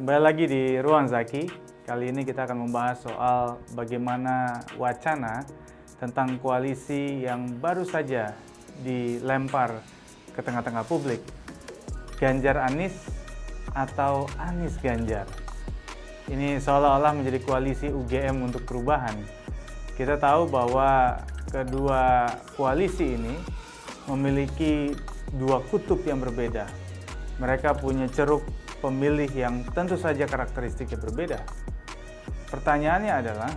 Kembali lagi di Ruang Zaki. Kali ini kita akan membahas soal bagaimana wacana tentang koalisi yang baru saja dilempar ke tengah-tengah publik. Ganjar Anies atau Anies Ganjar. Ini seolah-olah menjadi koalisi UGM untuk perubahan. Kita tahu bahwa kedua koalisi ini memiliki dua kutub yang berbeda. Mereka punya ceruk pemilih yang tentu saja karakteristiknya berbeda. Pertanyaannya adalah,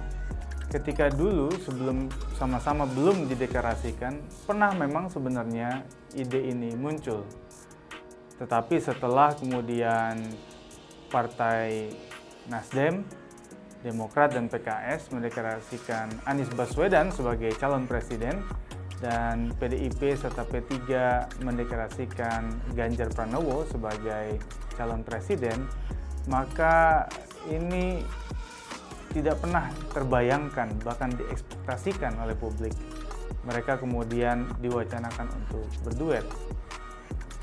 ketika dulu sebelum sama-sama belum dideklarasikan, pernah memang sebenarnya ide ini muncul. Tetapi setelah kemudian Partai Nasdem, Demokrat dan PKS mendeklarasikan Anies Baswedan sebagai calon presiden, dan PDIP serta P3 mendeklarasikan Ganjar Pranowo sebagai calon presiden, maka ini tidak pernah terbayangkan, bahkan diekspektasikan oleh publik. Mereka kemudian diwacanakan untuk berduet.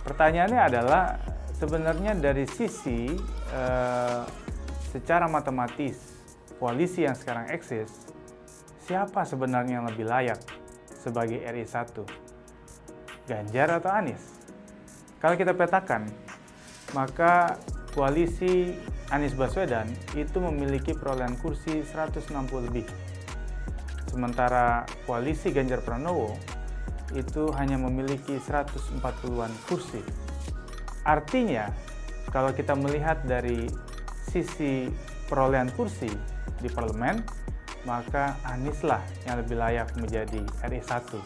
Pertanyaannya adalah, sebenarnya dari sisi secara matematis koalisi yang sekarang eksis, siapa sebenarnya yang lebih layak sebagai RI1, Ganjar atau Anies? Kalau kita petakan, maka koalisi Anies Baswedan itu memiliki perolehan kursi 160 lebih. Sementara koalisi Ganjar Pranowo itu hanya memiliki 140-an kursi. Artinya, kalau kita melihat dari sisi perolehan kursi di parlemen, maka Anies lah yang lebih layak menjadi RI1.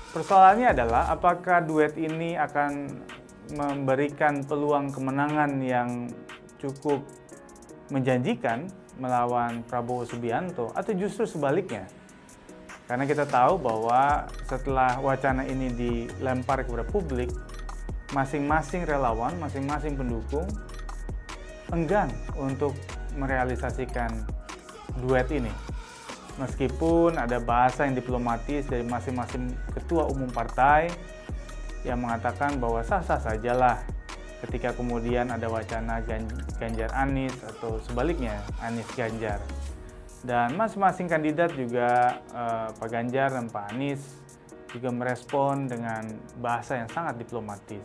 Persoalannya adalah, apakah duet ini akan memberikan peluang kemenangan yang cukup menjanjikan melawan Prabowo Subianto, atau justru sebaliknya? Karena kita tahu bahwa setelah wacana ini dilempar kepada publik, masing-masing relawan, masing-masing pendukung enggan untuk merealisasikan duet ini. Meskipun ada bahasa yang diplomatis dari masing-masing ketua umum partai yang mengatakan bahwa sah-sah sajalah ketika kemudian ada wacana Ganjar Anies atau sebaliknya Anies Ganjar. Dan masing-masing kandidat juga Pak Ganjar dan Pak Anies juga merespon dengan bahasa yang sangat diplomatis.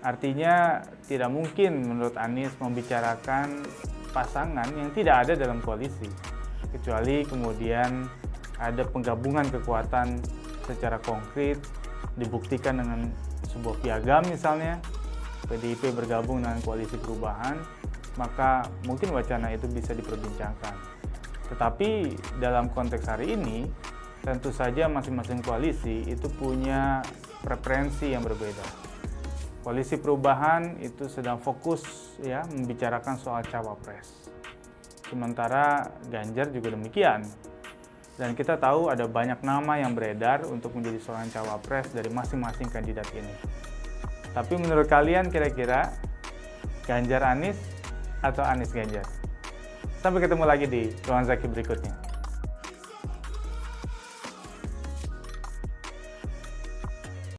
Artinya tidak mungkin menurut Anies membicarakan pasangan yang tidak ada dalam koalisi, kecuali kemudian ada penggabungan kekuatan secara konkret, dibuktikan dengan sebuah piagam misalnya, PDIP bergabung dengan koalisi perubahan, maka mungkin wacana itu bisa diperbincangkan. Tetapi dalam konteks hari ini, tentu saja masing-masing koalisi itu punya preferensi yang berbeda. Koalisi perubahan itu sedang fokus membicarakan soal cawapres. Sementara Ganjar juga demikian. Dan kita tahu ada banyak nama yang beredar untuk menjadi seorang cawapres dari masing-masing kandidat ini. Tapi menurut kalian kira-kira Ganjar Anies atau Anies Ganjar? Sampai ketemu lagi di Ruang Zaki berikutnya.